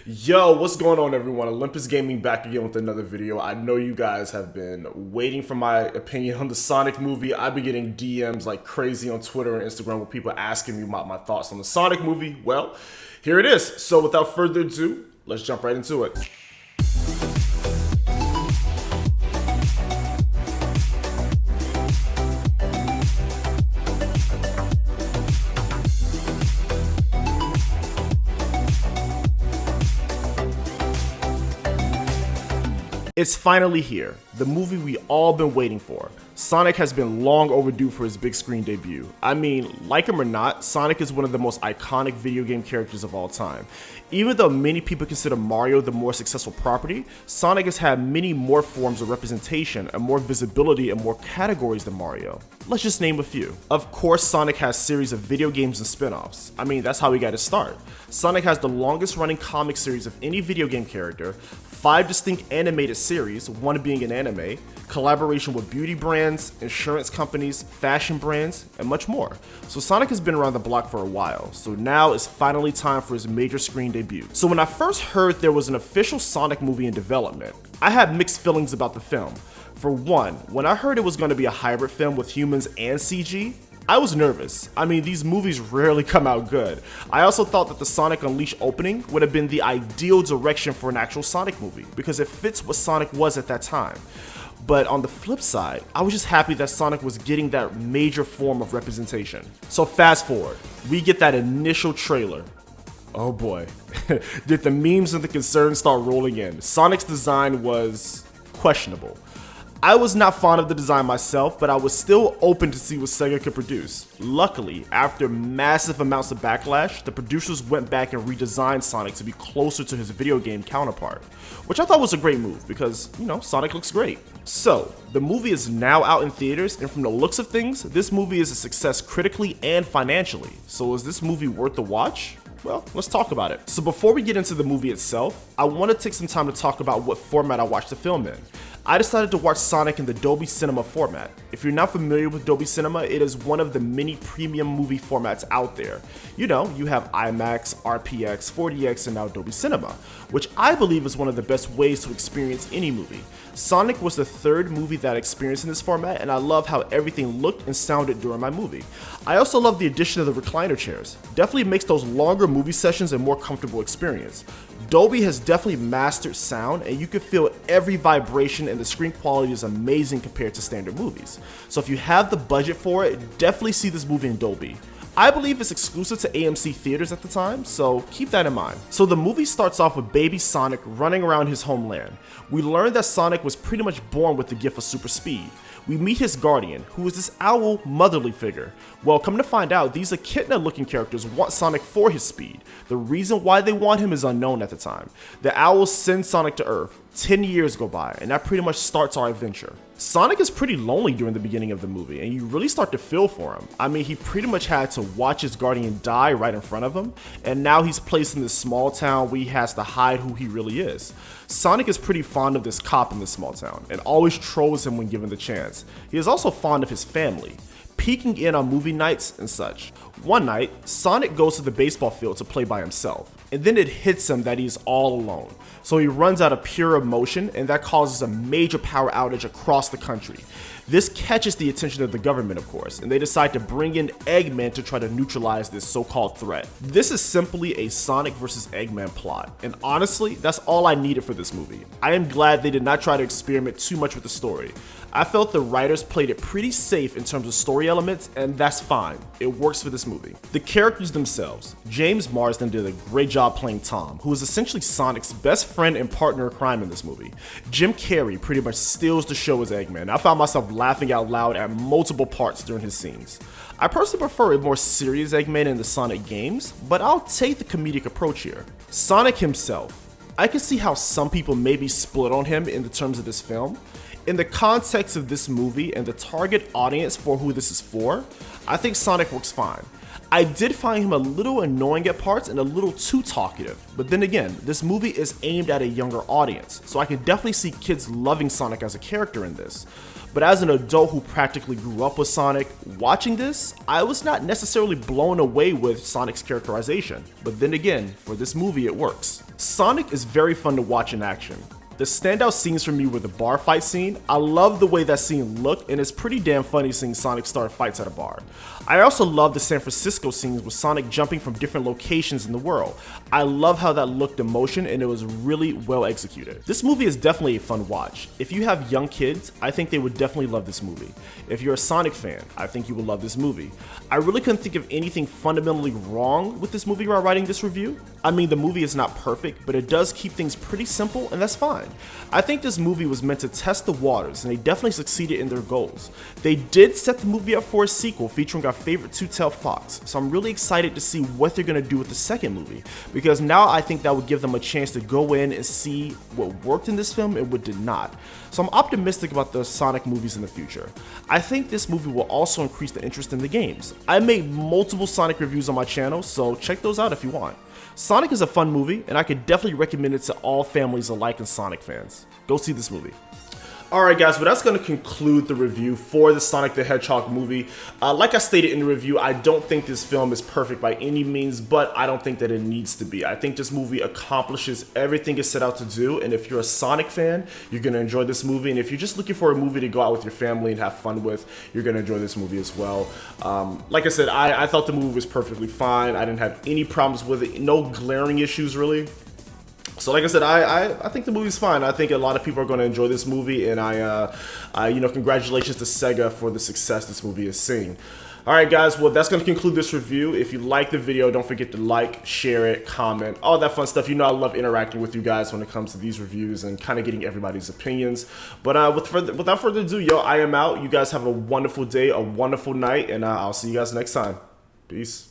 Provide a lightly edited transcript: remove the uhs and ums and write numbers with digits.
Yo, what's going on everyone? Olympus Gaming back again with another video. I know you guys have been waiting for my opinion on the Sonic movie. I've been getting DMs like crazy on Twitter and Instagram with people asking me about my thoughts on the Sonic movie. Well, here it is. So without further ado, let's jump right into it. It's finally here, the movie we all been waiting for. Sonic has been long overdue for his big screen debut. I mean, like him or not, Sonic is one of the most iconic video game characters of all time. Even though many people consider Mario the more successful property, Sonic has had many more forms of representation and more visibility and more categories than Mario. Let's just name a few. Of course, Sonic has series of video games and spin-offs. I mean, that's how we got to start. Sonic has the longest running comic series of any video game character, 5 distinct animated series, one being an anime, collaboration with beauty brands, insurance companies, fashion brands, and much more. So Sonic has been around the block for a while, so now it's finally time for his major screen debut. So when I first heard there was an official Sonic movie in development, I had mixed feelings about the film. For one, when I heard it was going to be a hybrid film with humans and CG, I was nervous. I mean, these movies rarely come out good. I also thought that the Sonic Unleashed opening would have been the ideal direction for an actual Sonic movie, because it fits what Sonic was at that time. But on the flip side, I was just happy that Sonic was getting that major form of representation. So fast forward, we get that initial trailer. Oh boy, did the memes and the concerns start rolling in. Sonic's design was questionable. I was not fond of the design myself, but I was still open to see what Sega could produce. Luckily, after massive amounts of backlash, the producers went back and redesigned Sonic to be closer to his video game counterpart, which I thought was a great move because, you know, Sonic looks great. So, the movie is now out in theaters, and from the looks of things, this movie is a success critically and financially. So is this movie worth the watch? Well, let's talk about it. So before we get into the movie itself, I want to take some time to talk about what format I watched the film in. I decided to watch Sonic in the Dolby Cinema format. If you're not familiar with Dolby Cinema, it is one of the many premium movie formats out there. You know, you have IMAX, RPX, 4DX, and now Dolby Cinema, which I believe is one of the best ways to experience any movie. Sonic was the third movie that I experienced in this format, and I love how everything looked and sounded during my movie. I also love the addition of the recliner chairs. Definitely makes those longer movie sessions a more comfortable experience. Dolby has definitely mastered sound, and you can feel every vibration, and the screen quality is amazing compared to standard movies. So if you have the budget for it, definitely see this movie in Dolby. I believe it's exclusive to AMC theaters at the time, so keep that in mind. So the movie starts off with baby Sonic running around his homeland. We learn that Sonic was pretty much born with the gift of super speed. We meet his guardian, who is this owl motherly figure. Well, come to find out, these echidna-looking characters want Sonic for his speed. The reason why they want him is unknown at the time. The owls send Sonic to Earth. 10 years go by, and that pretty much starts our adventure. Sonic is pretty lonely during the beginning of the movie, and you really start to feel for him. I mean, he pretty much had to watch his guardian die right in front of him, and now he's placed in this small town where he has to hide who he really is. Sonic is pretty fond of this cop in this small town, and always trolls him when given the chance. He is also fond of his family, peeking in on movie nights and such. One night, Sonic goes to the baseball field to play by himself, and then it hits him that he's all alone. So he runs out of pure emotion, and that causes a major power outage across the country. This catches the attention of the government, of course, and they decide to bring in Eggman to try to neutralize this so-called threat. This is simply a Sonic vs. Eggman plot, and honestly, that's all I needed for this movie. I am glad they did not try to experiment too much with the story. I felt the writers played it pretty safe in terms of story elements, and that's fine. It works for this movie. The characters themselves. James Marsden did a great job playing Tom, who is essentially Sonic's best friend and partner in crime in this movie. Jim Carrey pretty much steals the show as Eggman. I found myself laughing out loud at multiple parts during his scenes. I personally prefer a more serious Eggman in the Sonic games, but I'll take the comedic approach here. Sonic himself. I can see how some people may be split on him in the terms of this film. In the context of this movie and the target audience for who this is for, I think Sonic works fine. I did find him a little annoying at parts and a little too talkative, but then again, this movie is aimed at a younger audience, so I can definitely see kids loving Sonic as a character in this. But as an adult who practically grew up with Sonic, watching this, I was not necessarily blown away with Sonic's characterization. But then again, for this movie it works. Sonic is very fun to watch in action. The standout scenes for me were the bar fight scene. I love the way that scene looked, and it's pretty damn funny seeing Sonic start fights at a bar. I also love the San Francisco scenes with Sonic jumping from different locations in the world. I love how that looked in motion, and it was really well executed. This movie is definitely a fun watch. If you have young kids, I think they would definitely love this movie. If you're a Sonic fan, I think you will love this movie. I really couldn't think of anything fundamentally wrong with this movie while writing this review. I mean, the movie is not perfect, but it does keep things pretty simple, and that's fine. I think this movie was meant to test the waters, and they definitely succeeded in their goals. They did set the movie up for a sequel featuring our favorite two-tailed fox, so I'm really excited to see what they're going to do with the second movie, because now I think that would give them a chance to go in and see what worked in this film and what did not. So I'm optimistic about the Sonic movies in the future. I think this movie will also increase the interest in the games. I made multiple Sonic reviews on my channel, so check those out if you want. Sonic is a fun movie, and I could definitely recommend it to all families alike and Sonic fans. Go see this movie. Alright guys, well that's going to conclude the review for the Sonic the Hedgehog movie. Like I stated in the review, I don't think this film is perfect by any means, but I don't think that it needs to be. I think this movie accomplishes everything it's set out to do, and if you're a Sonic fan, you're going to enjoy this movie, and if you're just looking for a movie to go out with your family and have fun with, you're going to enjoy this movie as well. Like I said, I thought the movie was perfectly fine. I didn't have any problems with it, no glaring issues really. So like I said, I think the movie's fine. I think a lot of people are going to enjoy this movie, and congratulations to Sega for the success this movie is seeing. Alright guys, well that's going to conclude this review. If you like the video, don't forget to like, share it, comment, all that fun stuff. You know I love interacting with you guys when it comes to these reviews and kind of getting everybody's opinions. But without further ado, yo, I am out. You guys have a wonderful day, a wonderful night, and I'll see you guys next time. Peace.